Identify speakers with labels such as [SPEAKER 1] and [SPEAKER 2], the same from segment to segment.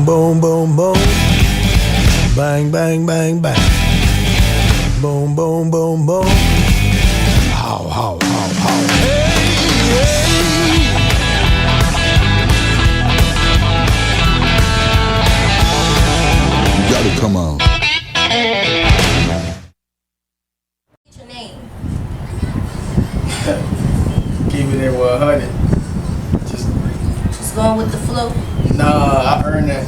[SPEAKER 1] Boom, boom, boom, boom. Bang, bang, bang, bang. Boom, boom, boom, boom. How, how, how, how. Hey, hey.
[SPEAKER 2] You gotta come on.
[SPEAKER 3] What's your name?
[SPEAKER 4] Keep it at 100.
[SPEAKER 3] Just going with the flow.
[SPEAKER 4] Nah, I earned that.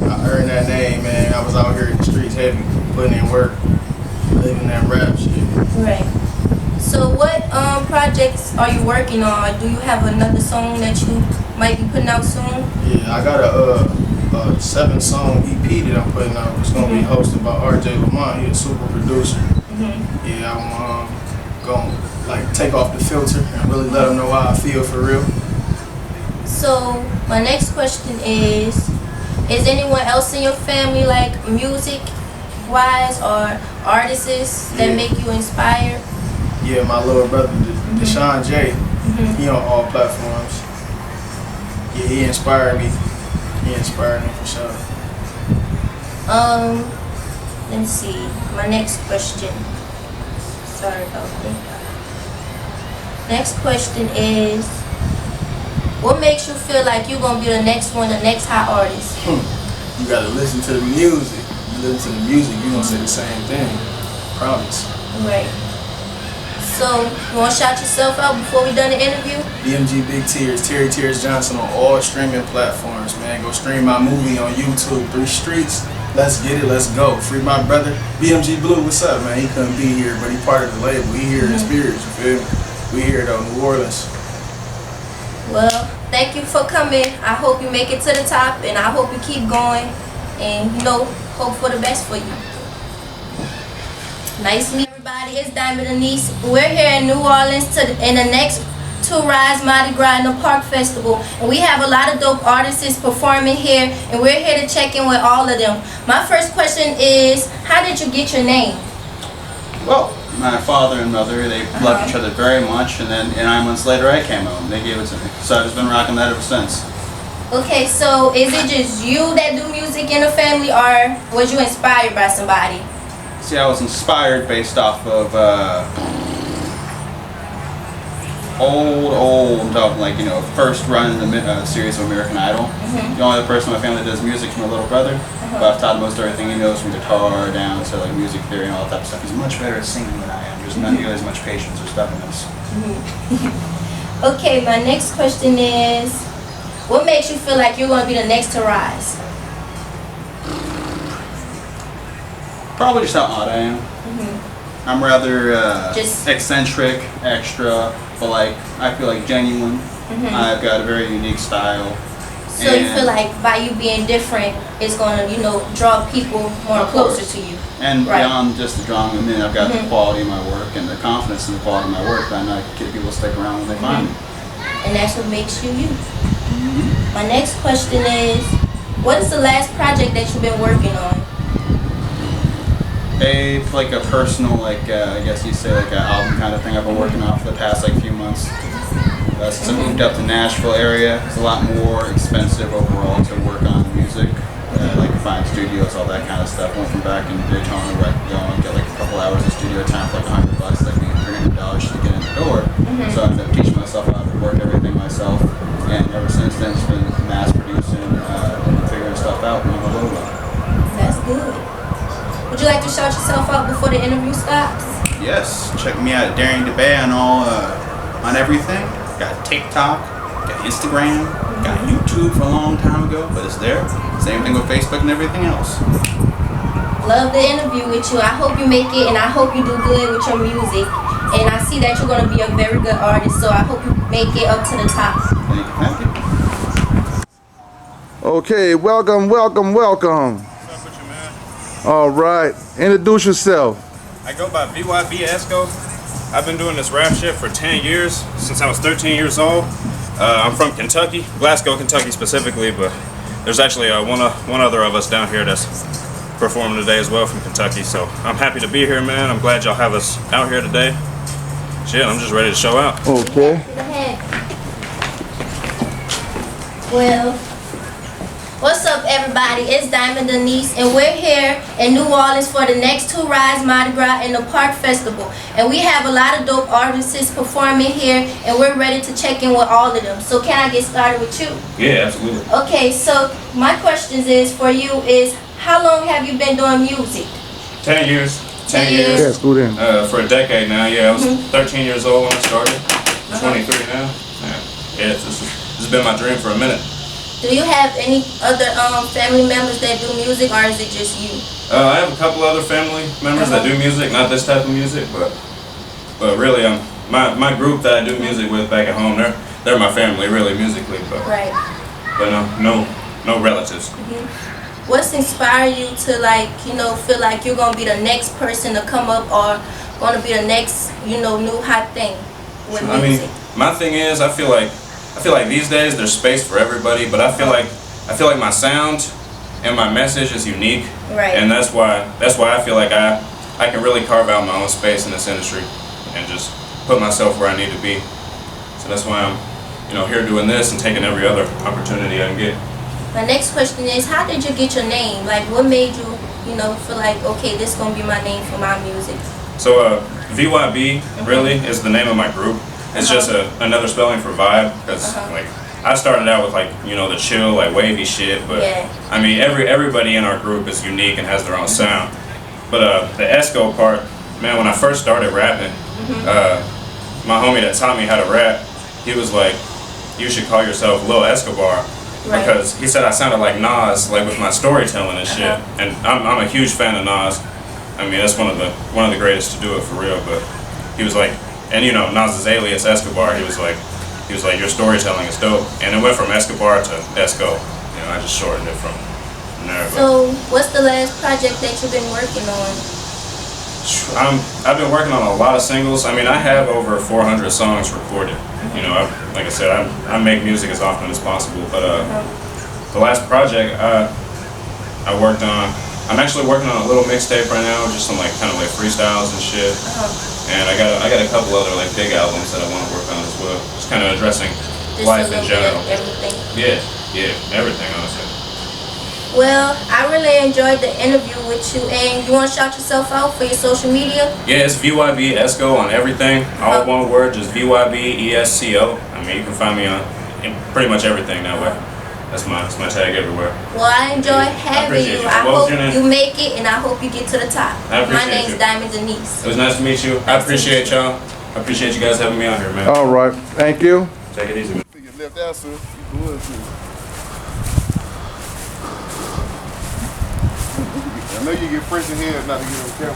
[SPEAKER 4] I earned that name, man. I was out here in the streets heavy, putting in work, living that rap shit.
[SPEAKER 3] Right. So what projects are you working on? Do you have another song that you might be putting out soon?
[SPEAKER 4] Yeah, I got a 7-song EP that I'm putting out. It's gonna be hosted by RJ Lamont. He's a super producer. Yeah, I'm gonna like take off the filter and really let them know how I feel for real.
[SPEAKER 3] So my next question is anyone else in your family like music wise or artists that make you inspired?
[SPEAKER 4] Yeah, my little brother, Deshaun J. He on all platforms. Yeah, he inspired me. He inspired me for sure.
[SPEAKER 3] Let's see. My next question. Sorry about that. Next question is, what makes you feel like you're gonna be the next one, the next hot artist?
[SPEAKER 4] You gotta listen to the music. You listen to the music, you're gonna say the same thing. Promise.
[SPEAKER 3] Right. So, you wanna shout yourself out before we done the interview?
[SPEAKER 4] BMG Big Tears, Terry Tears Johnson on all streaming platforms, man. Go stream my movie on YouTube, 3 Streets. Let's get it, let's go. Free my brother. BMG Blue, what's up, man? He couldn't be here, but he part of the label. He here in spirit, you feel me? We here though, New Orleans.
[SPEAKER 3] Well, thank you for coming. I hope you make it to the top, and I hope you keep going, and hope for the best for you. Nice meeting everybody. It's Diamond Anise. We're here in New Orleans in the next to Rise Mardi Gras in the Park Festival, and we have a lot of dope artists performing here, and we're here to check in with all of them. My first question is, how did you get your name?
[SPEAKER 5] Well, my father and mother, they loved each other very much, and then 9 months later I came home. They gave it to me. So I've just been rocking that ever since.
[SPEAKER 3] Okay, so is it just you that do music in the family, or was you inspired by somebody?
[SPEAKER 5] See, I was inspired based off of old, first run in the series of American Idol. The only other person in my family that does music is my little brother. But I've taught him most everything he knows, from guitar down to like music theory and all that type of stuff. He's much better at singing than I am. There's not nearly as much patience or stubbornness.
[SPEAKER 3] Okay, my next question is, what makes you feel like you're going to be the next to rise?
[SPEAKER 5] Probably just how odd I am. I'm rather eccentric, extra, but like I feel like genuine. I've got a very unique style.
[SPEAKER 3] So you feel like by you being different, it's going to, draw people more closer to you.
[SPEAKER 5] And beyond just the drawing them in, I've got the quality of my work and the confidence in the quality of my work that I know I can get people to stick around when they find me.
[SPEAKER 3] And that's what makes you you. My next question is, what is the last project that you've been working on?
[SPEAKER 5] Like a personal, I guess you'd say like an album kind of thing I've been working on for the past few months. Since I moved up to Nashville area, it's a lot more expensive overall to work on music. Like find studios, all that kind of stuff. Went from back in Daytona where I could go and get like a couple hours of studio time for like $100, like $300 to get in the door. So I ended up teaching myself how to work everything myself, and ever since then it's been mass producing, figuring stuff out on the low.
[SPEAKER 3] That's good. Would you like to shout yourself out before the interview stops?
[SPEAKER 5] Yes, check me out at Daring to Bay on on everything. Got TikTok, got Instagram, got YouTube for a long time ago, but it's there. Same thing with Facebook and everything else.
[SPEAKER 3] Love the interview with you. I hope you make it, and I hope you do good with your music. And I see that you're going to be a very good artist, so I hope you make it up to the top.
[SPEAKER 5] Thank you.
[SPEAKER 2] Okay, welcome.
[SPEAKER 6] What's up with you, man?
[SPEAKER 2] All right, introduce yourself.
[SPEAKER 6] I go by VYB Esco. I've been doing this rap shit for 10 years, since I was 13 years old. I'm from Kentucky, Glasgow, Kentucky specifically, but there's actually one other of us down here that's performing today as well from Kentucky, so I'm happy to be here, man. I'm glad y'all have us out here today. Shit, I'm just ready to show out.
[SPEAKER 2] Okay.
[SPEAKER 3] Well, what's up, everybody? It's Diamond Denise, and we're here in New Orleans for the next two Rise Mardi Gras and the Park Festival. And we have a lot of dope artists performing here, and we're ready to check in with all of them. So can I get started with you?
[SPEAKER 6] Yeah, absolutely.
[SPEAKER 3] Okay, so my questions is for you is, how long have you been doing music?
[SPEAKER 6] 10 years. 10
[SPEAKER 3] years.
[SPEAKER 6] years.
[SPEAKER 2] Yeah, school in.
[SPEAKER 6] For a decade now. Yeah, I was 13 years old when I started. I'm 23 now. Yeah, this has been my dream for a minute.
[SPEAKER 3] Do you have any other family members that do music, or is it just you?
[SPEAKER 6] I have a couple other family members that do music, not this type of music, but really, my group that I do music with back at home, they're my family, really, musically, but
[SPEAKER 3] Right.
[SPEAKER 6] no relatives.
[SPEAKER 3] What's inspired you to, like, you know, feel like you're gonna be the next person to come up, or gonna be the next, you know, new hot thing with
[SPEAKER 6] I
[SPEAKER 3] music?
[SPEAKER 6] mean, my thing is, I feel like these days there's space for everybody, but I feel like my sound and my message is unique,
[SPEAKER 3] Right.
[SPEAKER 6] and that's why I feel like I can really carve out my own space in this industry and just put myself where I need to be. So that's why I'm, here doing this and taking every other opportunity I can get.
[SPEAKER 3] My next question is, how did you get your name? Like, what made you, feel like, okay, this is gonna be my name for my music?
[SPEAKER 6] So VYB really is the name of my group. It's just another spelling for vibe, because like I started out with like the chill, like wavy shit, but
[SPEAKER 3] Yeah.
[SPEAKER 6] I mean everybody in our group is unique and has their own sound. But the Esco part, man, when I first started rapping, my homie that taught me how to rap, he was like, you should call yourself Lil Escobar.
[SPEAKER 3] Right.
[SPEAKER 6] Because he said I sounded like Nas, like with my storytelling and shit. And I'm a huge fan of Nas. I mean, that's one of the greatest to do it for real. But he was like, and Nas's alias Escobar. He was like, your storytelling is dope. And it went from Escobar to Esco. I just shortened it from there. But
[SPEAKER 3] So, what's the last project that you've been working on?
[SPEAKER 6] I've been working on a lot of singles. I mean, I have over 400 songs recorded. Like I said, I make music as often as possible. But the last project I worked on, I'm actually working on a little mixtape right now, just some kind of freestyles and shit. And I got a couple other big albums that I want to work on as well. Just kind of addressing
[SPEAKER 3] Just
[SPEAKER 6] life
[SPEAKER 3] a
[SPEAKER 6] in
[SPEAKER 3] little bit
[SPEAKER 6] general.
[SPEAKER 3] of everything.
[SPEAKER 6] Yeah, everything honestly.
[SPEAKER 3] Well, I really enjoyed the interview with you, and you want to shout yourself out for your social media?
[SPEAKER 6] Yeah, it's VYB Esco on everything. All one word, just VYB ESCO. I mean, you can find me on pretty much everything that way. That's my tag everywhere.
[SPEAKER 3] Well, I enjoy having
[SPEAKER 6] appreciate
[SPEAKER 3] you.
[SPEAKER 6] you.
[SPEAKER 3] I
[SPEAKER 6] What was
[SPEAKER 3] hope
[SPEAKER 6] your name?
[SPEAKER 3] you make it, and I hope you get to the top.
[SPEAKER 6] I appreciate
[SPEAKER 3] My name's
[SPEAKER 6] you.
[SPEAKER 3] Diamond Denise.
[SPEAKER 6] It was nice to meet you. I appreciate y'all. I appreciate you guys having me on here, man.
[SPEAKER 2] All right. Thank you.
[SPEAKER 6] Take it easy, man.
[SPEAKER 2] You left out, sir. You good, too. I know you get fresh in here not to get on camera.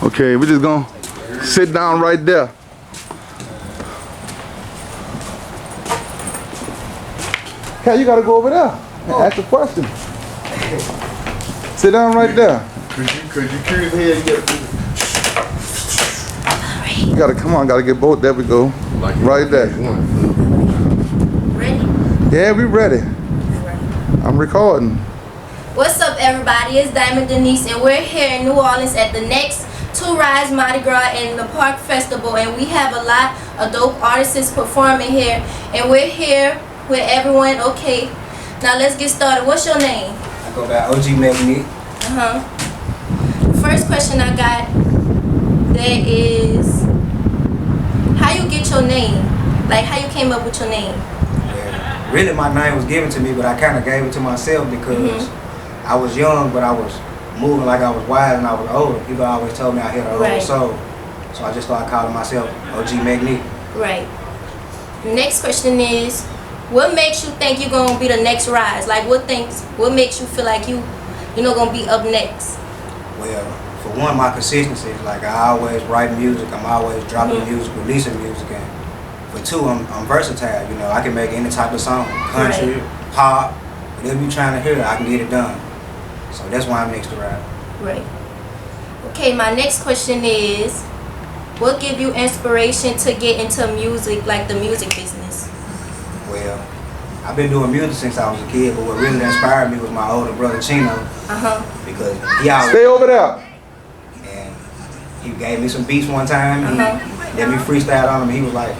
[SPEAKER 2] Okay, we're just gonna sit down right there. Hey, you gotta go over there and ask a question. Sit down right there. Cause you curious here, you gotta come on, gotta get both. There we go. Right there.
[SPEAKER 3] Ready?
[SPEAKER 2] Yeah, we ready. I'm recording.
[SPEAKER 3] What's up, everybody? It's Diamond Denise, and we're here in New Orleans at the next Two Rise Mardi Gras and the Park Festival, and we have a lot of dope artists performing here, and we're here with everyone. Okay, now let's get started. What's your name?
[SPEAKER 7] I go by OG Magnique.
[SPEAKER 3] First question I got there is, how you get your name? Like, how you came up with your name?
[SPEAKER 7] Yeah. Really, my name was given to me, but I kind of gave it to myself because I was young, but I was moving like I was wise and I was older. People always told me I had an old
[SPEAKER 3] Right.
[SPEAKER 7] soul. So I just started calling myself OG Magnique.
[SPEAKER 3] Right. The next question is, what makes you think you're gonna be the next Rise? Like, what makes you feel like you gonna be up next?
[SPEAKER 7] Well, for one, my consistency. Like, I always write music. I'm always dropping music, releasing music. And for two, I'm versatile. I can make any type of song. Country, pop, whatever you're trying to hear, I can get it done. So that's why I'm next to rap.
[SPEAKER 3] Right. Okay, my next question is, what give you inspiration to get into music, like the music business?
[SPEAKER 7] Well, I've been doing music since I was a kid, but what really inspired me was my older brother Chino. Because he always,
[SPEAKER 2] Stay over there.
[SPEAKER 7] and he gave me some beats one time. He let me freestyle on him. He was like,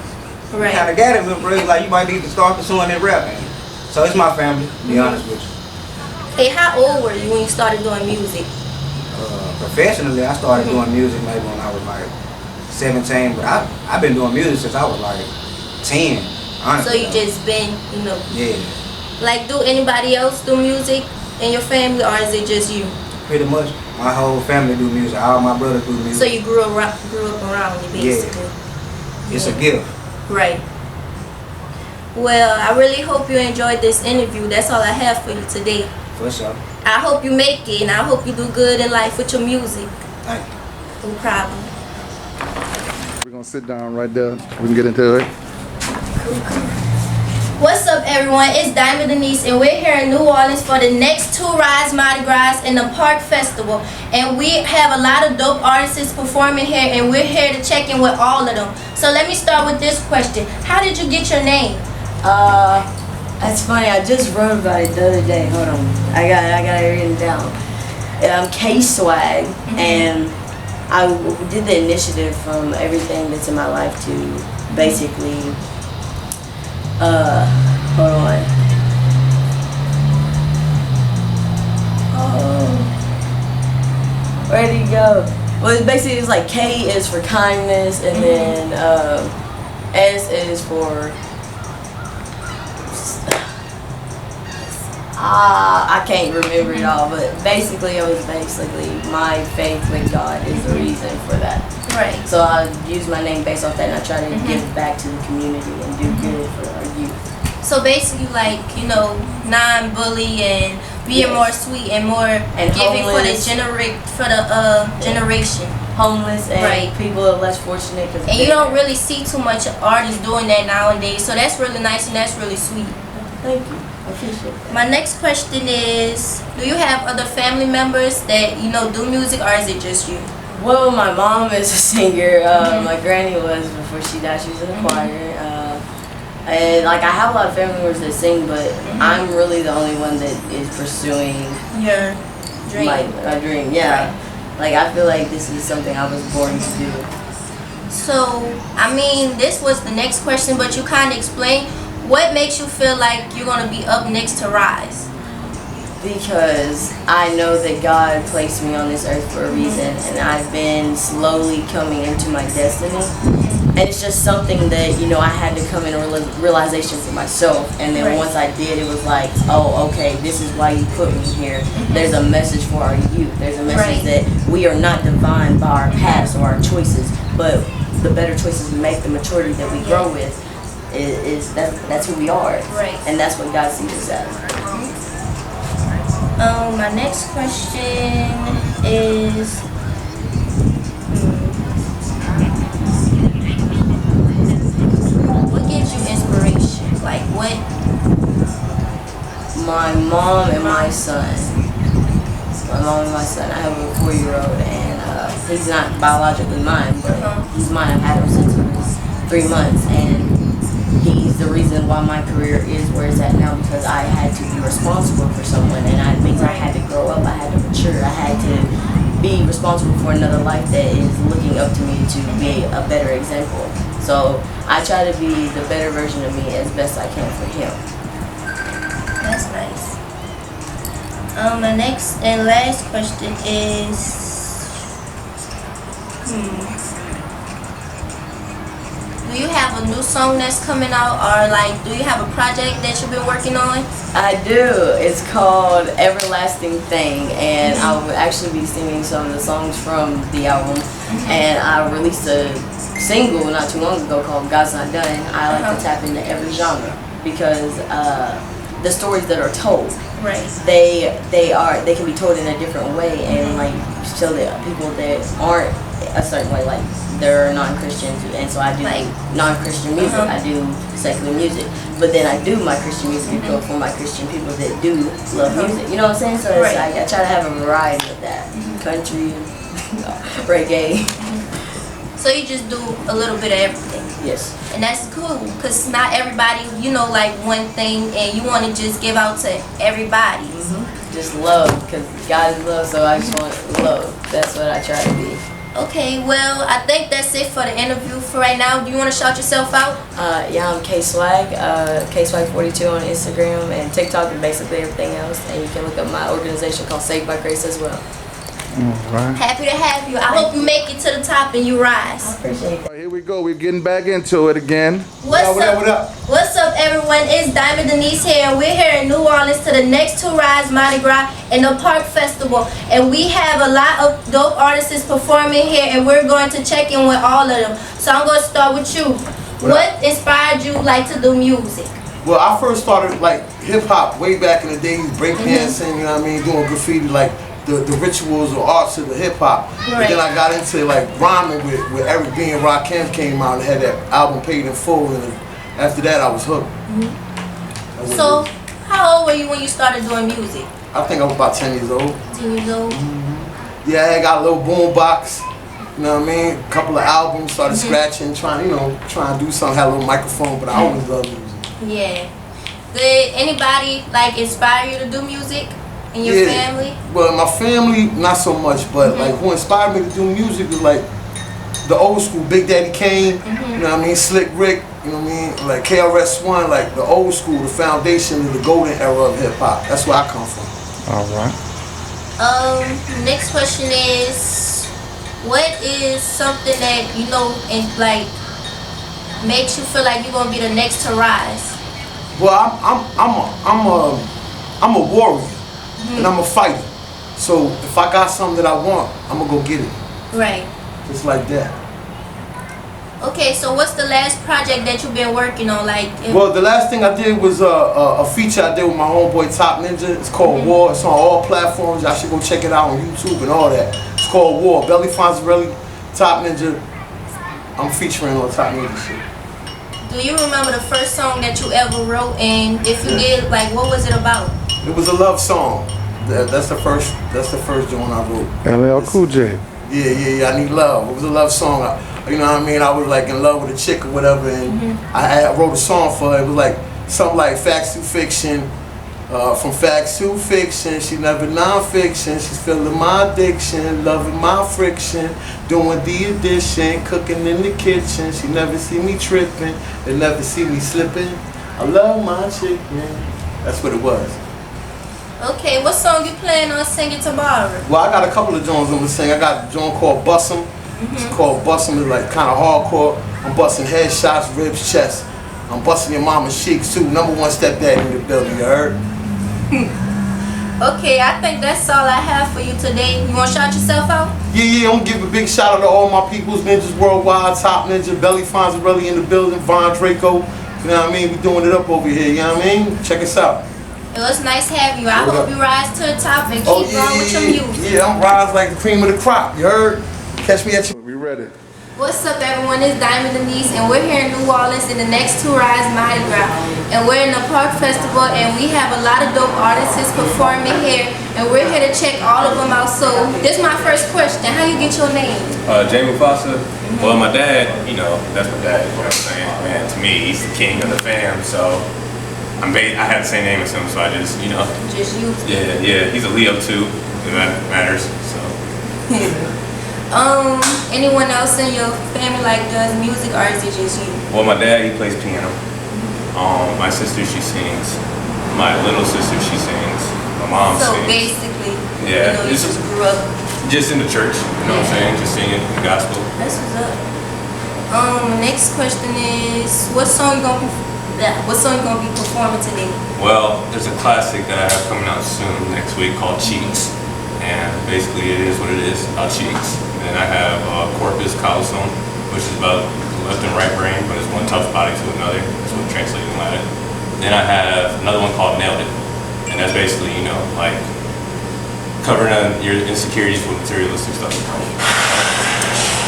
[SPEAKER 3] Right.
[SPEAKER 7] Kind of got it, but bro, it's like you might need to start pursuing that rap. Man. So it's my family, to be honest with you.
[SPEAKER 3] Hey, how old were you when you started doing music?
[SPEAKER 7] Professionally, I started doing music maybe when I was like 17, but I've been doing music since I was like 10, honestly.
[SPEAKER 3] So you just been,
[SPEAKER 7] Yeah,
[SPEAKER 3] like, do anybody else do music in your family, or is it just you?
[SPEAKER 7] pretty much. My whole family do music. All my brothers do music.
[SPEAKER 3] So you grew up around it, basically.
[SPEAKER 7] It's a gift.
[SPEAKER 3] Right. Well, I really hope you enjoyed this interview. That's all I have for you today.
[SPEAKER 7] For sure.
[SPEAKER 3] I hope you make it, and I hope you do good in life with your music.
[SPEAKER 7] Thank you.
[SPEAKER 3] No problem.
[SPEAKER 2] We're gonna sit down right there. We can get into it.
[SPEAKER 3] What's up, everyone? It's Diamond Denise, and we're here in New Orleans for the next two Rise Mardi Gras in the Park Festival. And we have a lot of dope artists performing here, and we're here to check in with all of them. So let me start with this question. How did you get your name?
[SPEAKER 8] That's funny. I just wrote about it the other day. Hold on. I got it written down. K-Swag, and I did the initiative from everything that's in my life to basically, hold on. Oh, where did he go? Well, it's like K is for kindness, and then S is for I can't remember it all, but basically it was my faith with God is the reason for that.
[SPEAKER 3] Right.
[SPEAKER 8] So I use my name based off that, and I try to give back to the community and do good for our youth.
[SPEAKER 3] So basically, like, non-bully and being more sweet and more giving for the generation.
[SPEAKER 8] Homeless and
[SPEAKER 3] Right.
[SPEAKER 8] people are less fortunate.
[SPEAKER 3] And you don't really see too much artists doing that nowadays, so that's really nice and that's really sweet.
[SPEAKER 8] Thank you. I appreciate that.
[SPEAKER 3] My next question is, do you have other family members that, do music, or is it just you?
[SPEAKER 8] Well, my mom is a singer. My granny was before she died. She was in the choir. And like I have a lot of family members that sing, but I'm really the only one that is pursuing
[SPEAKER 3] Your dream.
[SPEAKER 8] my dream. Yeah. Like I feel like this is something I was born to do.
[SPEAKER 3] So, this was the next question, but you kind of explained. What makes you feel like you're going to be up next to Rise?
[SPEAKER 8] Because I know that God placed me on this earth for a reason, and I've been slowly coming into my destiny. And it's just something that, I had to come in a realization for myself. And then
[SPEAKER 3] Right.
[SPEAKER 8] once I did, it was like, oh, okay, this is why you put me here. There's a message for our youth. There's a message
[SPEAKER 3] Right.
[SPEAKER 8] that we are not defined by our past or our choices, but the better choices we make, the maturity that we grow with, that's who we are.
[SPEAKER 3] Right.
[SPEAKER 8] And that's what God sees us as.
[SPEAKER 3] My next question is, what gives you inspiration? Like what?
[SPEAKER 8] My mom and my son. My mom and my son. I have a 4-year-old, and he's not biologically mine, but he's mine. I've had him since he was 3 months, and he's the reason why my career is where it's at now, because I had to be responsible for someone, and it means I had to grow up, I had to mature, I had to be responsible for another life that is looking up to me to be a better example. So I try to be the better version of me as best I can for him.
[SPEAKER 3] That's nice. My next and last question is, do you have a new song that's coming out, or like, do you have a project that you've been working on?
[SPEAKER 8] I do. It's called Everlasting Thing, and I will actually be singing some of the songs from the album. And I released a single not too long ago called God's Not Done. I like to tap into every genre because the stories that are told,
[SPEAKER 3] Right.
[SPEAKER 8] they can be told in a different way, and like so that people that aren't a certain way, like they're non-Christians, and so I do
[SPEAKER 3] Like,
[SPEAKER 8] non-Christian music. I do secular music, but then I do my Christian music for my Christian people that do love music. You know what I'm saying? So it's
[SPEAKER 3] Right.
[SPEAKER 8] like I try to have a variety of that, country, reggae.
[SPEAKER 3] So you just do a little bit of everything.
[SPEAKER 8] Yes.
[SPEAKER 3] And that's cool, because not everybody, like one thing, and you want to just give out to everybody.
[SPEAKER 8] Just love, because God is love, so I just want love. That's what I try to be.
[SPEAKER 3] Okay, well, I think that's it for the interview for right now. Do you want to shout yourself out?
[SPEAKER 8] Yeah, I'm K Swag, KSwag42 on Instagram and TikTok and basically everything else. And you can look up my organization called Saved by Grace as well.
[SPEAKER 3] Happy to have you. I hope you make it to the top and you rise.
[SPEAKER 8] I appreciate it.
[SPEAKER 2] All right, here we go. We're getting back into it again.
[SPEAKER 3] What's up? What's up, everyone? It's Diamond Denise here, and we're here in New Orleans to the next to Rise Mardi Gras and the Park Festival. And we have a lot of dope artists performing here, and we're going to check in with all of them. So I'm going to start with you. What inspired you like to do music?
[SPEAKER 9] Well, I first started like hip hop way back in the days, breakdancing, you know what I mean, doing graffiti, like the rituals or arts of the hip hop.
[SPEAKER 3] Right.
[SPEAKER 9] And then I got into like rhyming with Eric B and Rakim came out and had that album Paid in Full, and after that I was hooked.
[SPEAKER 3] So, how old were you when you started doing music?
[SPEAKER 9] I think I was about 10 years old.
[SPEAKER 3] 10 years old?
[SPEAKER 9] Yeah, I had got a little boom box, you know what I mean, a couple of albums, started scratching, trying to do something, had a little microphone, but I always loved music.
[SPEAKER 3] Yeah. Did anybody like inspire you to do music in your family?
[SPEAKER 9] Well, my family, not so much, but like who inspired me to do music was like the old school, Big Daddy Kane, you know what I mean, Slick Rick, you know what I mean, like KRS-One, like the old school, the foundation of the golden era of hip hop. That's where I come from.
[SPEAKER 2] All right.
[SPEAKER 3] Next question is, what is something that you know and like makes you feel like you're gonna be the next to rise?
[SPEAKER 9] Well, I'm a warrior and I'm a fighter. So if I got something that I want, I'm gonna go get it.
[SPEAKER 3] Right.
[SPEAKER 9] Just like that.
[SPEAKER 3] Okay, so what's the last project that you've been working on? Like,
[SPEAKER 9] Well, the last thing I did was a feature I did with my homeboy Top Ninja. It's called War. It's on all platforms. Y'all should go check it out on YouTube and all that. It's called War. Belly Fonzarelli, Top Ninja. I'm featuring on Top Ninja shit.
[SPEAKER 3] do you remember the first song that you ever wrote? And if you did, like, what was it about?
[SPEAKER 9] It was a love song. That's the first joint I wrote.
[SPEAKER 2] LL Cool J.
[SPEAKER 9] Yeah. I Need Love. It was a love song. You know what I mean? I was like in love with a chick or whatever, and I wrote a song for her. It was like something like Facts to Fiction. From Facts to Fiction, she never non-fiction. She's feeling my addiction, loving my friction, doing the addition, cooking in the kitchen. She never see me tripping, they never see me slipping. I love my chicken. That's what it was.
[SPEAKER 3] Okay, what song you planning on singing tomorrow?
[SPEAKER 9] Well, I got a couple of joints I'm gonna sing. I got a joint called Buss'em. It's called Buss'em. It's like kind of hardcore. I'm busting headshots, ribs, chest. I'm busting your mama's cheeks too. #1 stepdad in the building, you heard?
[SPEAKER 3] Okay, I think that's all I have for you today. You want to shout yourself out?
[SPEAKER 9] Yeah, I'm gonna give a big shout out to all my peoples, Ninjas Worldwide, Top Ninja, Belly Fonzarelli in the building, Von Draco. You know what I mean? We doing it up over here, you know what I mean? Check us out.
[SPEAKER 3] It was nice having you. I hope you rise to the top and keep going with your music.
[SPEAKER 9] Yeah, I'm rise like the cream of the crop, you heard? Catch me at your...
[SPEAKER 2] We ready.
[SPEAKER 3] What's up, everyone? It's Diamond Denise, and we're here in New Orleans in the next to Rise Mardi Gras. And we're in the Park Festival, and we have a lot of dope artists performing here, and we're here to check all of them out. So, this is my first question. How you get your name?
[SPEAKER 6] Jay Mufasa. Well, my dad, you know, that's my dad, you know what I'm saying? Man, to me, he's the king of the fam, so I had the same name as him, so I just, you know.
[SPEAKER 3] Just you.
[SPEAKER 6] Yeah, he's a Leo too, if that matters, so.
[SPEAKER 3] Anyone else in your family like does music, or is it just you?
[SPEAKER 6] Well, my dad, he plays piano. My sister, she sings. My little sister, she sings. My mom
[SPEAKER 3] so
[SPEAKER 6] sings.
[SPEAKER 3] So basically,
[SPEAKER 6] yeah,
[SPEAKER 3] you know, you just grew up
[SPEAKER 6] just in the church, you know what I'm saying? Just singing the gospel.
[SPEAKER 3] That's what's up. Next question is, what song you gonna be performing today?
[SPEAKER 6] Well, there's a classic that I have coming out soon next week called Cheeks. And basically it is what it is, about cheeks. And I have Corpus Callosum, which is about the left and right brain, but it's one tough body to another. That's what translating in Latin. Then I have another one called Nailed It. And that's basically, you know, like covering your insecurities with materialistic stuff.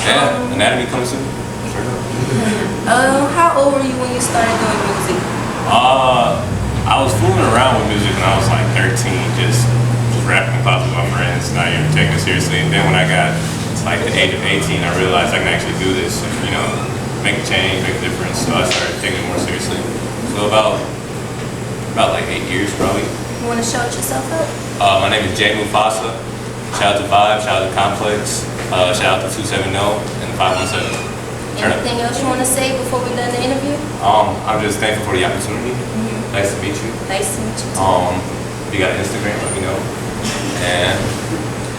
[SPEAKER 6] Yeah, anatomy comes in.
[SPEAKER 3] How old were you when you started doing music?
[SPEAKER 6] I was fooling around with music when I was like 13, just rapping in class with my friends, not even taking it seriously. And then when I got to like the age of 18, I realized I can actually do this and, you know, make a change, make a difference. So I started taking it more seriously. So about like 8 years probably.
[SPEAKER 3] You want to shout yourself out?
[SPEAKER 6] My name is Jay Mufasa. Shout out to Vibe, shout out to Complex.
[SPEAKER 10] Shout out to 270 and 517.
[SPEAKER 3] Anything else you want to say before we done the interview?
[SPEAKER 10] I'm just thankful for the opportunity. Nice to meet you.
[SPEAKER 3] Nice to meet you.
[SPEAKER 10] If you got an Instagram, let me know. And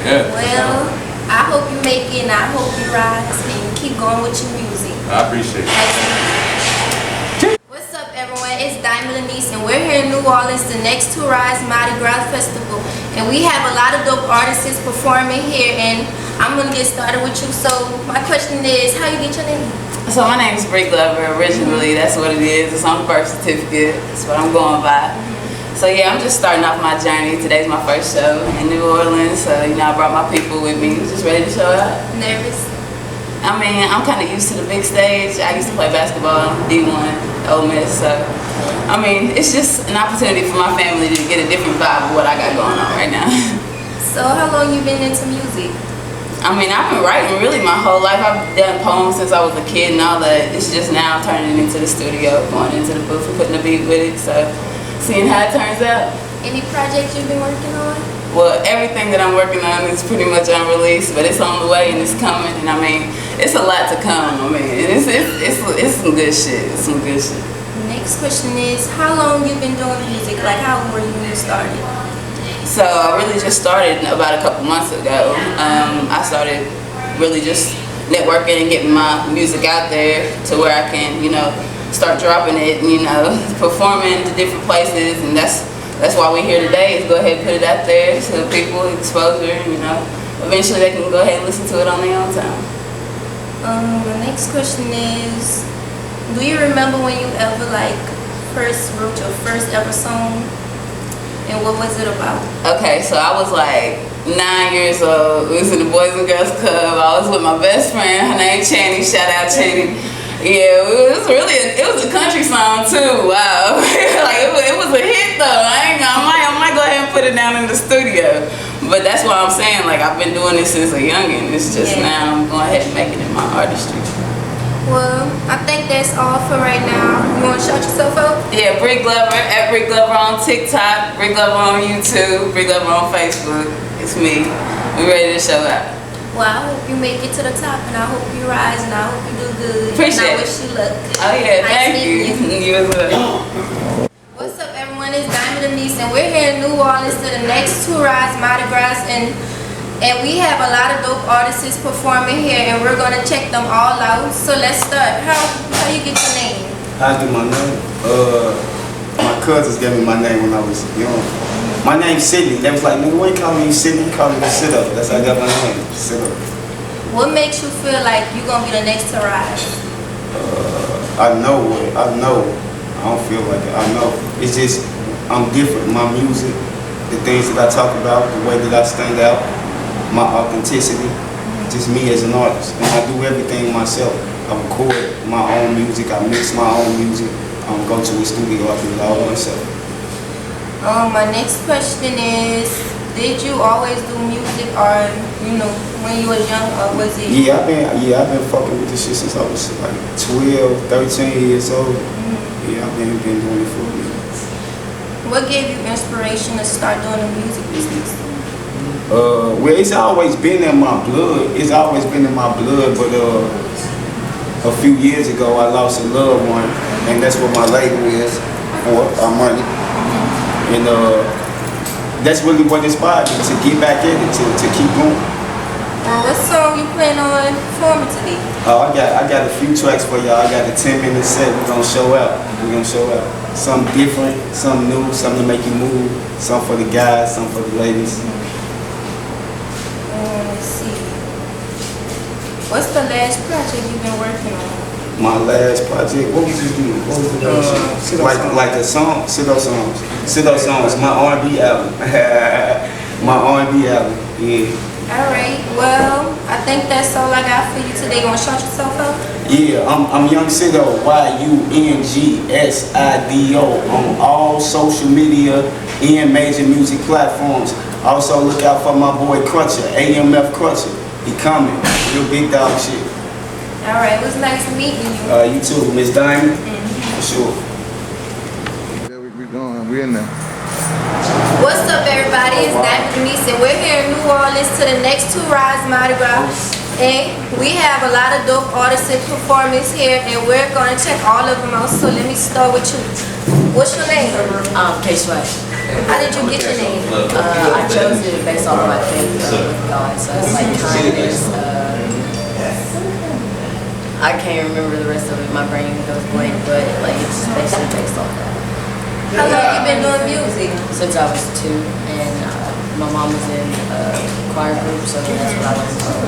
[SPEAKER 10] yeah.
[SPEAKER 3] Well, I hope you make it, and I hope you rise and keep going with your music.
[SPEAKER 10] I appreciate it.
[SPEAKER 3] What's up, everyone? It's Diamond Anise, and we're here in New Orleans, the next to Rise Mardi Gras Festival, and we have a lot of dope artists performing here. And I'm gonna get started with you. So my question is, how you get your name?
[SPEAKER 11] So my name is Brie Glover. Originally, that's what it is. It's on the birth certificate. That's what I'm going by. So yeah, I'm just starting off my journey. Today's my first show in New Orleans. So I brought my people with me. Just ready to show out.
[SPEAKER 3] Nervous?
[SPEAKER 11] I mean, I'm kind of used to the big stage. I used to play basketball, D1, Ole Miss. So I mean, it's just an opportunity for my family to get a different vibe of what I got going on right now.
[SPEAKER 3] So how long you been into music?
[SPEAKER 11] I mean, I've been writing really my whole life. I've done poems since I was a kid and all that. It's just now turning it into the studio, going into the booth and putting the beat with it. So, seeing how it turns out.
[SPEAKER 3] Any projects you've been working on?
[SPEAKER 11] Well, everything that I'm working on is pretty much unreleased, but it's on the way and it's coming. And I mean, it's a lot to come. I mean, it's some good shit. It's some good shit.
[SPEAKER 3] Next question is, how long you been doing music? Like, how old were you when you started?
[SPEAKER 11] So I really just started about a couple months ago. I started really just networking and getting my music out there to where I can, start dropping it and, performing to different places. And that's why we're here today, is go ahead and put it out there to people, exposure, eventually they can go ahead and listen to it on their own time.
[SPEAKER 3] The next question is, do you remember when you ever first wrote your first ever song? And what was it about?
[SPEAKER 11] Okay, so I was like 9 years old. We was in the Boys and Girls Club. I was with my best friend. Her name Channy. Shout out Channy. Yeah, it was a country song too. Wow, it was a hit though. I might go ahead and put it down in the studio. But that's why I'm saying, I've been doing this since a youngin'. It's just now I'm going ahead and making it my artistry.
[SPEAKER 3] Well, I think that's all for right now. You want to shout yourself out?
[SPEAKER 11] Yeah, Brie Glover, at Brie Glover on TikTok, Brie Glover on YouTube, Brie Glover on Facebook. It's me. We ready to show out.
[SPEAKER 3] Well, I hope you make it to the top, and I hope you rise, and I hope you do good.
[SPEAKER 11] Appreciate it.
[SPEAKER 3] And I wish you luck.
[SPEAKER 11] Oh yeah, thank you. You as well.
[SPEAKER 3] What's up, everyone? It's Diamond Anise, and we're here in New Orleans to the next to Rise Mardi Gras, and we have a lot of dope artists performing here, and we're gonna check them all out. So let's start. How you get your name?
[SPEAKER 12] I get my name. My cousins gave me my name when I was young. My name's Sidney. They was like, nigga, why you call me Sidney? You call me Sit Up. That's how I got my name. Sit Up.
[SPEAKER 3] What makes you feel like you're gonna be the next to rise?
[SPEAKER 12] I know. I don't feel like it. I know. It's just I'm different. My music, the things that I talk about, the way that I stand out. My authenticity, just me as an artist, and I do everything myself. I record my own music, I mix my own music, go to a studio, I do it all myself.
[SPEAKER 3] My next question is, did you always do music, or when you was young, or was it?
[SPEAKER 12] Yeah, I've been fucking with this shit since I was like 12, 13 years old. Yeah, I've been doing it for a minute.
[SPEAKER 3] What gave you inspiration to start doing the music business?
[SPEAKER 12] Well, it's always been in my blood. It's always been in my blood, but a few years ago I lost a loved one, and that's what my label is for, our money. And that's really what inspired me to get back in it, to keep going.
[SPEAKER 3] Well, what song you plan on performing today?
[SPEAKER 12] I got a few tracks for y'all. I got a 10-minute set. We're gonna show out. Something different, something new, something to make you move, something for the guys, something for the ladies.
[SPEAKER 3] Let's see. What's the last project you've been working on?
[SPEAKER 12] My last project, what was you doing? What was the last like a song? Sit Up Songs, my R&B album. My R&B album, yeah.
[SPEAKER 3] Alright, well, I think that's all I got for you today. You want to shout yourself out?
[SPEAKER 12] Yeah, I'm Young Sido, YUNGSIDO on all social media and major music platforms. Also look out for my boy Crutcher, AMF Crutcher. He coming, real big dog shit.
[SPEAKER 3] Alright, it was nice meeting you.
[SPEAKER 12] You too, Miss Diamond, for sure.
[SPEAKER 2] Yeah, we going, we in there.
[SPEAKER 3] What's up, everybody? It's Diamond Anise, and we're here in New Orleans to the next to Rise Mardi Gras And we have a lot of dope artists and performers here, and we're gonna check all of them out. So let me start with you. What's your name?
[SPEAKER 8] K-Sway.
[SPEAKER 3] How did you get your name?
[SPEAKER 8] I chose it based off my faith with God. So it's like kindness. I can't remember the rest of it. My brain goes blank, but like it's just basically based off that.
[SPEAKER 3] How long have you been doing music?
[SPEAKER 8] Since I was 2, and my mom was in a choir group, so that's what I learned from.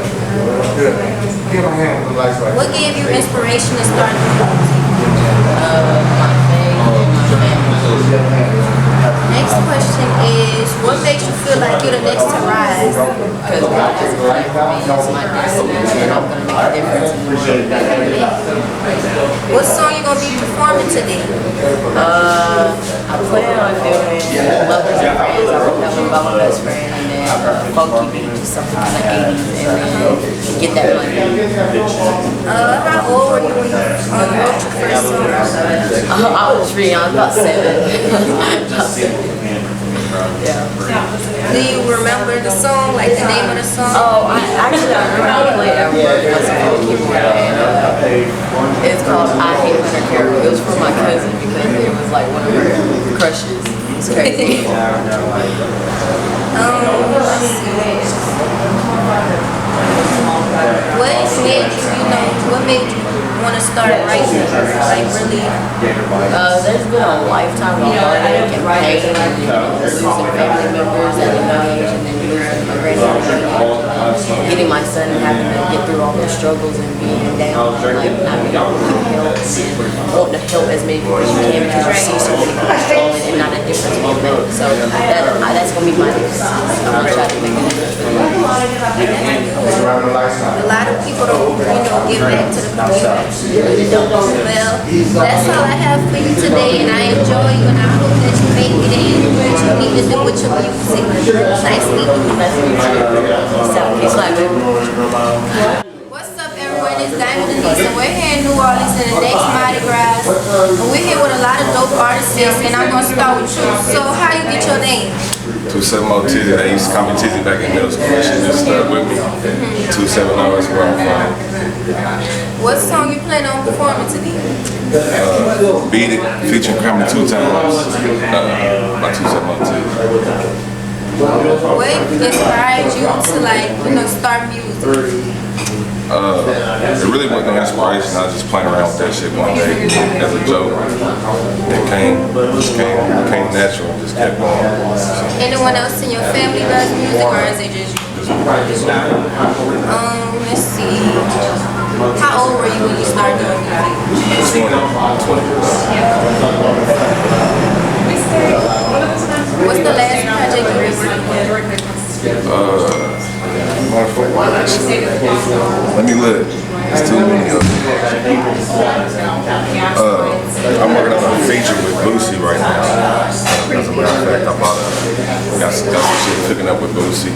[SPEAKER 3] What gave you inspiration to start doing music?
[SPEAKER 8] My faith and my family.
[SPEAKER 3] Next question is, what makes you feel like you're the next to rise?
[SPEAKER 8] Because God has a plan for me, it's my destiny, and I'm going to make a difference in the world.
[SPEAKER 3] What song you going to be performing today?
[SPEAKER 8] I plan on doing Lovers and Friends. I wrote that one about my best friend, and then Funky Beat, just something from the 80s, and then Get That Money.
[SPEAKER 3] How old were you when you wrote your first song?
[SPEAKER 8] I was pretty young, about 7. Yeah.
[SPEAKER 3] Do you remember the song, like the name of the song?
[SPEAKER 8] Oh, I remember playing at work once upon a keyboard, and it's called I Hate Hunter Carol. It was for my cousin because it was like one of her crushes. It's crazy.
[SPEAKER 3] What made you want to start writing? Like really?
[SPEAKER 8] There's been a lifetime of heartache and pain, and losing family members at a young age, and then losing my grandmother, getting my son and having to get through all those struggles and being down, like not being able to help, and wanting to help as many people as you can because you see so many people struggling and not a difference being made. So that's gonna be my difference. I'm gonna try to make a difference for them.
[SPEAKER 3] A lot of people don't, give back to the community. Well, that's all I have for you today, and I enjoy you, and I hope that you make it in what you need to do with your music. Nice meeting you.
[SPEAKER 8] Nice to meet you.
[SPEAKER 3] What's up, everyone? It's Diamond Denise, and we're here in New Orleans in the next Mardi Gras. And we're here with a lot of dope artists, and I'm going to start with you. So, how you get your name?
[SPEAKER 10] 270 Tizzy. I used to call me Tizzy back in middle school. She just started with me. 270 is where I'm from.
[SPEAKER 3] What song you plan on performing today?
[SPEAKER 10] Beat It, featuring Grammy 2 times. By 270 Tizzy.
[SPEAKER 3] What inspired you to start music?
[SPEAKER 10] It really wasn't an inspiration. I was just playing around with that shit one day as a joke. It came natural. Just kept going.
[SPEAKER 3] Anyone else in your family does music, or is it just you? Let's see. How old were you when you started doing music?
[SPEAKER 10] 20.
[SPEAKER 3] What's the last project you recorded?
[SPEAKER 10] Let me look. It's too many of them. I'm working on a feature with Boosie right now. As a matter of fact, I got some shit cooking up with Boosie.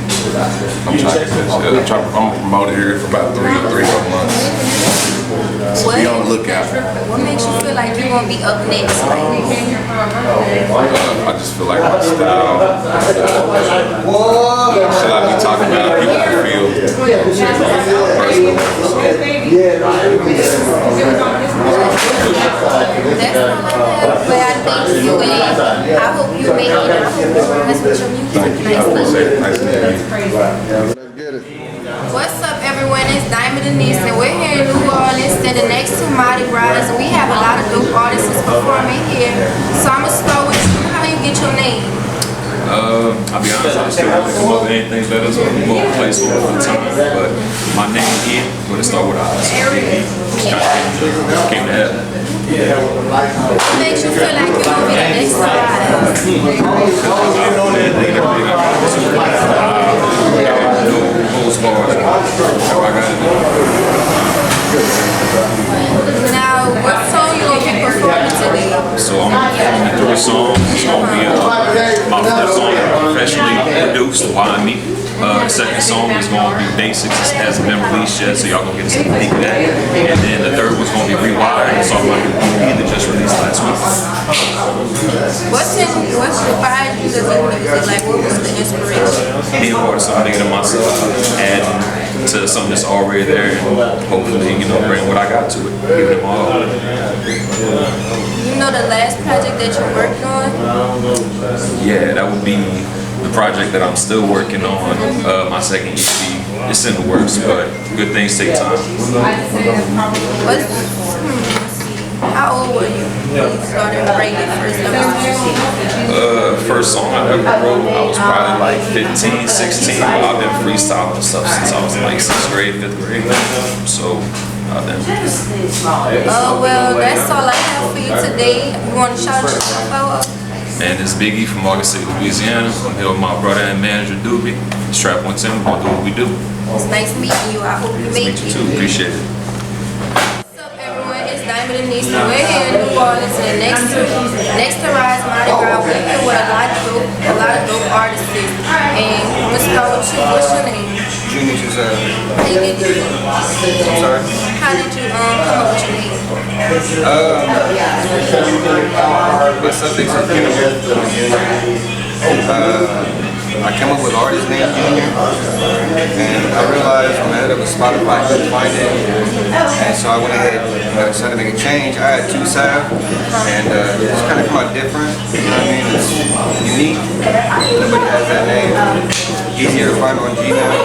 [SPEAKER 10] I'm trying to promote it here for about 3 more months. So be on the lookout.
[SPEAKER 3] What makes you feel like you're gonna be up next?
[SPEAKER 10] I just feel like my style. Shit I be talking about, people can feel personal.
[SPEAKER 3] That's all I have, but I thank you, and I hope you make it. I hope you mess with your music.
[SPEAKER 10] Nice to meet you.
[SPEAKER 3] What's up, everyone? It's Diamond Denise, and we're here in New Orleans, standing next to Mardi Gras, and we have a lot of dope artists performing here. So I'm gonna start with you. How you get your name?
[SPEAKER 13] I'll be honest, I'm still looking come up with anything better, so I'm going to place over the time. But my name is, but it start with I. Just came to heaven.
[SPEAKER 3] What makes you feel like you're gonna be the next to rise? Now, what song you gonna be performing today?
[SPEAKER 13] So I'm going to do a song. It's going to be my first song professionally produced by me. The second song is going to be Basics. It hasn't been released yet, so y'all gonna get a sneak peek of that. And then the third one's going to be Rewired. It's all about EP that just released last week.
[SPEAKER 3] What inspired you to do music? Like, what was the inspiration?
[SPEAKER 13] Being part of something bigger than myself, adding to something that's already there, and hopefully, bring what I got to it, give them all.
[SPEAKER 3] You know the last project that you worked on?
[SPEAKER 13] Yeah, that would be the project that I'm still working on, my second EP. It's in the works, but good things take time.
[SPEAKER 3] How old were you when you started writing first ever?
[SPEAKER 13] First song I ever wrote, I was probably like 15, 16. I've been freestyling stuff since I was in like 6th grade, 5th grade. So I've been.
[SPEAKER 3] Well, that's all I have for you today. You want to shout yourself out?
[SPEAKER 13] Man, this Biggie from August City, Louisiana. I'm here with my brother and manager, Doobie. Strap 110, we're going to do what we do.
[SPEAKER 3] It's nice meeting you. I hope you make it.
[SPEAKER 13] You too, appreciate it.
[SPEAKER 3] Diamond and Nisa, we're here in New Orleans, and next to Rise Mardi Gras, we're here with a lot of dope artists. And we'll start with you. What's your name?
[SPEAKER 7] Junior Giselle.
[SPEAKER 3] How you get this?
[SPEAKER 7] I'm sorry?
[SPEAKER 3] How did you come up with your name?
[SPEAKER 7] My subjects are I came up with artist name Junior, and I realized when I had up with Spotify I couldn't find it, and so I went ahead and decided to make a change. I had 2 Sav, and it's kind of come out different, you know what I mean? It's unique, nobody has that name, easier to find on Gmail.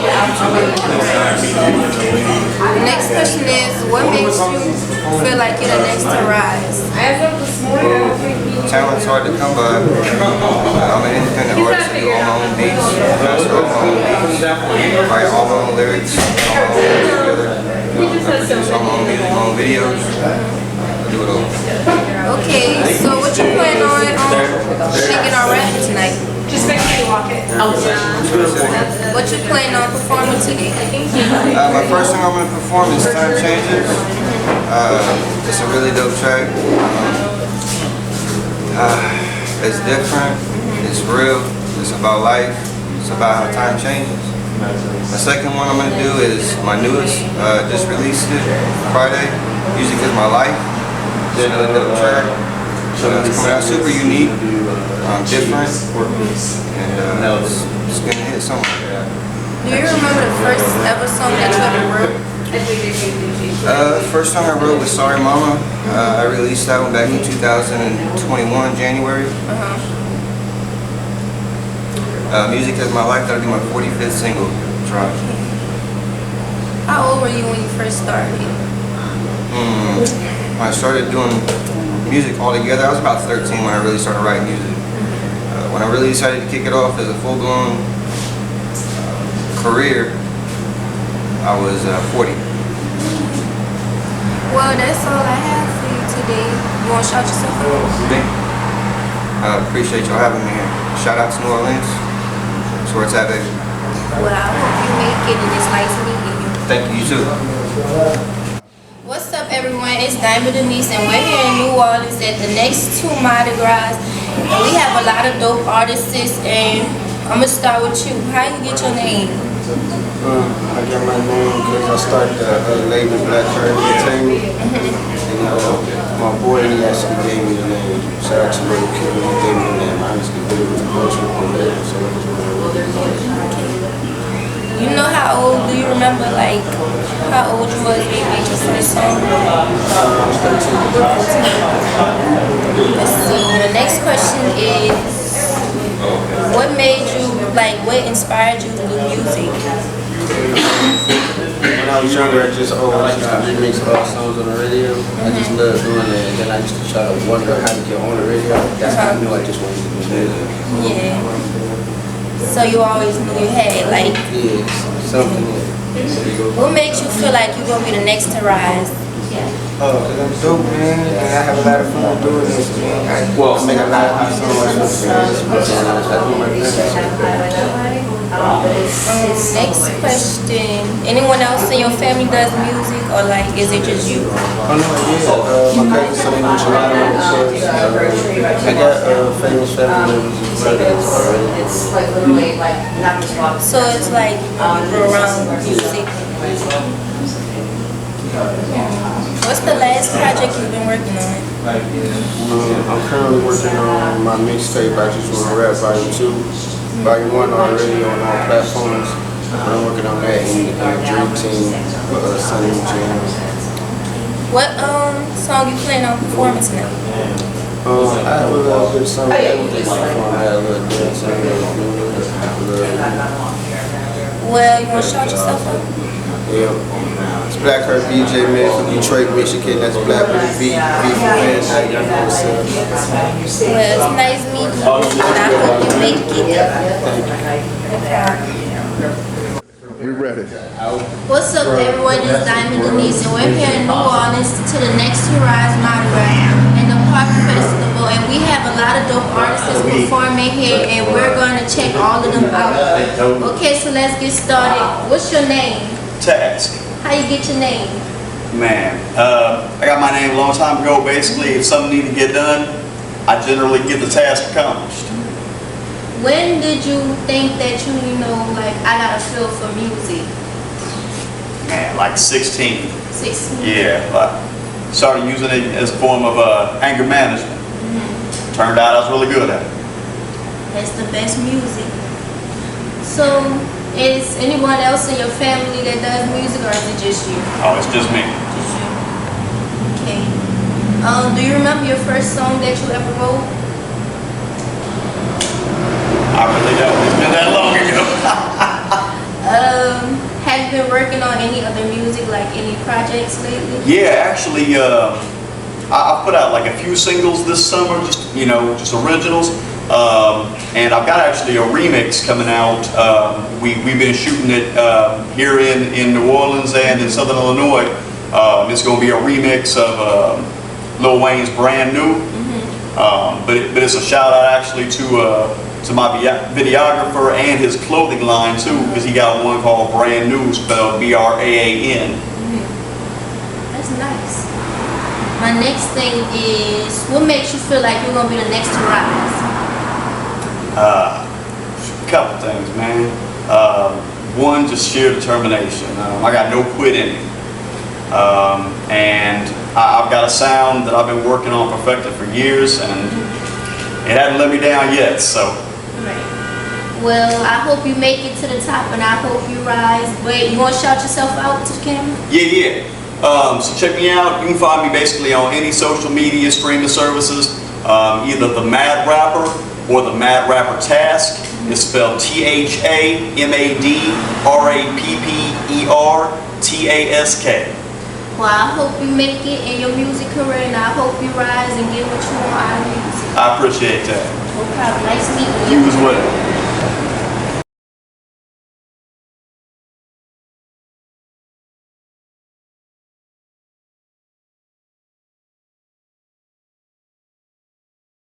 [SPEAKER 3] The next question is, what makes you feel like you're the next to rise?
[SPEAKER 7] Talent's hard to come by. I'm an independent artist. I do all my own beats, master all my own beats, write all my own lyrics, all my own lyrics together. I produce all my own music, my own videos. I do it all.
[SPEAKER 3] Okay, so what you plan on singing or rapping tonight? Just make sure you walk it. What you plan on performing today?
[SPEAKER 7] My first song I'm going to perform is Time Changers. It's a really dope track. It's different, it's real, it's about life, it's about how time changes. The second one I'm going to do is my newest, just released it Friday, Music is My Life. It's a really dope track. It's coming out super unique, different, and it's going to hit somewhere.
[SPEAKER 3] Do you remember the first ever song that you ever wrote?
[SPEAKER 7] First song I wrote was Sorry Mama. I released that one back in 2021, January. Music is My Life, that'll be my 45th single drop.
[SPEAKER 3] How old were you when you first started?
[SPEAKER 7] When I started doing music altogether, I was about 13 when I really started writing music. When I really decided to kick it off as a full-blown career, I was 40.
[SPEAKER 3] Well, that's all I have for you today. You want to shout yourself out?
[SPEAKER 7] I appreciate y'all having me here. Shout out to New Orleans. That's where it's at, baby.
[SPEAKER 3] Well, I hope you make it, and it's nice meeting you.
[SPEAKER 7] Thank you, you too.
[SPEAKER 3] What's up, everyone? It's Diamond Denise, and we're here in New Orleans at the next 2 Mardi Gras. And we have a lot of dope artists, and I'm going to start with you. How you get your name?
[SPEAKER 12] I got my name because I started the label Black Curve Entertainment. And my boy, he actually gave me the name. Shout out to Little Kid, he gave me the name. I honestly did it with the culture on the label, so it was
[SPEAKER 3] You know how old, do you remember like how old you was when you made your first song? Let's see, the next question is, what made you, what inspired you to do music?
[SPEAKER 12] When I was younger, I used to remix all songs on the radio. I just loved doing that, and then I used to try to wonder how to get on the radio. That's how I knew I just wanted to do music.
[SPEAKER 3] Yeah. So you always knew you had
[SPEAKER 12] yeah, something.
[SPEAKER 3] What makes you feel like you're gonna be the next to rise?
[SPEAKER 12] Because I'm dope, man, and I have a lot of fun doing this, man. I make a lot of songs for friends, and I do my business.
[SPEAKER 3] Next question. Anyone else in your family does music, or like, is it just you?
[SPEAKER 12] Oh no, yeah, my cousin sang with Toronto, I got famous family members already.
[SPEAKER 8] It's like literally like not just walk.
[SPEAKER 3] So it's like around music. What's the last project you've been working on?
[SPEAKER 12] I'm currently working on my mixtape, I Just Wanna Rap Volume 2. Volume 1 already on all platforms. I'm working on that in the Dream Team with Sunny Jam.
[SPEAKER 3] What song you plan on performing tonight?
[SPEAKER 12] I have a little bit of something that we can perform. I have a little dance, a little.
[SPEAKER 3] Well, you want to shout yourself up?
[SPEAKER 12] Yeah. It's Black Heart BJ, man, from Detroit, Michigan. That's Black with a V. V for Van. You know what's up.
[SPEAKER 3] Well, it's nice meeting you, and I hope you make it.
[SPEAKER 2] We ready.
[SPEAKER 3] What's up, everyone? It's Diamond Denise, and we're here in New Orleans to the next to Rise Mardi Gras and the Park Festival, and we have a lot of dope artists performing here, and we're going to check all of them out. Okay, so let's get started. What's your name?
[SPEAKER 14] Task.
[SPEAKER 3] How you get your name?
[SPEAKER 14] Man, I got my name a long time ago. Basically, if something needs to get done, I generally get the task accomplished.
[SPEAKER 3] When did you think that you know, like, I got a feel for music?
[SPEAKER 14] Man, like 16.
[SPEAKER 3] 16?
[SPEAKER 14] Yeah, I started using it as a form of anger management. Turned out I was really good at it.
[SPEAKER 3] That's the best music. So, is anyone else in your family that does music, or is it just you?
[SPEAKER 14] Oh, it's just me.
[SPEAKER 3] Just you. Okay. Do you remember your first song that you ever wrote?
[SPEAKER 14] I really don't. It's been that long ago.
[SPEAKER 3] Have you been working on any other music, like any projects lately?
[SPEAKER 14] Yeah, actually, I put out like a few singles this summer, just originals. And I've got actually a remix coming out. We've been shooting it here in New Orleans and in Southern Illinois. It's going to be a remix of Lil Wayne's Brand New. But it's a shout out actually to my videographer and his clothing line too, because he got one called Brand New, spelled B-R-A-A-N.
[SPEAKER 3] That's nice. My next thing is, what makes you feel like you're going to be the next to rise?
[SPEAKER 14] Couple things, man. One, just sheer determination. I got no quit in me. And I've got a sound that I've been working on perfecting for years, and it hasn't let me down yet, so.
[SPEAKER 3] Right. Well, I hope you make it to the top, and I hope you rise. Wait, you want to shout yourself out to the camera?
[SPEAKER 14] Yeah. So check me out. You can find me basically on any social media streaming services, either the Mad Rapper or the Mad Rapper Task. It's spelled THAMADRAPPERTASK.
[SPEAKER 3] Well, I hope you make it in your music career, and I hope you rise and get what you want out of music.
[SPEAKER 14] I appreciate that.
[SPEAKER 3] No problem. Nice meeting you.
[SPEAKER 14] You as well.